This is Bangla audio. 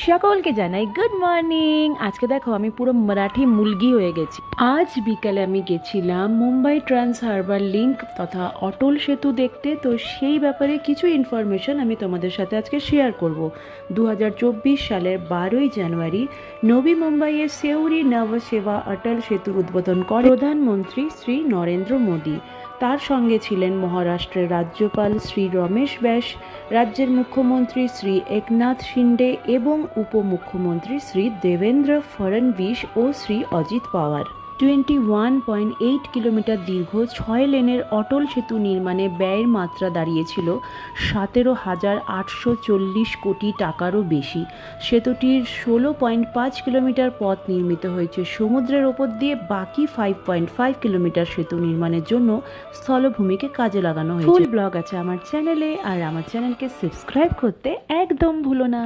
সকলকে জানাই গুড মর্নিং। আজকে দেখো আমি পুরো মারাঠি মুলগি হয়ে গেছি। আজ বিকালে আমি গেছিলাম মুম্বাই ট্রান্স হারবার লিংক তথা অটল সেতু দেখতে। তো সেই ব্যাপারে কিছু ইনফরমেশন আমি তোমাদের সাথে আজকে শেয়ার করব। 2024 সালের 12ই জানুয়ারি নবী মুম্বাইয়ের সেউরি নব সেবা অটল সেতুর উদ্বোধন করেন প্রধানমন্ত্রী শ্রী নরেন্দ্র মোদী। তার সঙ্গে ছিলেন মহারাষ্ট্রের রাজ্যপাল শ্রী রমেশ ব্যাস, রাজ্যের মুখ্যমন্ত্রী শ্রী একনাথ শিন্ডে এবং উপমুখ্যমন্ত্রী শ্রী দেবেন্দ্র ফড়নবিস ও শ্রী অজিত পাওয়ার। 21.8 কিলোমিটার দীর্ঘ 6 লেনের অটল সেতু নির্মাণে ব্যয়ের মাত্রা দাঁড়িয়েছিল 17,840 কোটি টাকারও বেশি। সেতুটির 16.5 কিলোমিটার পথ নির্মিত হয়েছে সমুদ্রের ওপর দিয়ে, বাকি 5.5 কিলোমিটার সেতু নির্মাণের জন্য স্থলভূমিকে কাজে লাগানো হয়েছে। ফুল ব্লগ আছে আমার চ্যানেলে, আর আমার চ্যানেলকে সাবস্ক্রাইব করতে একদম ভুলো না।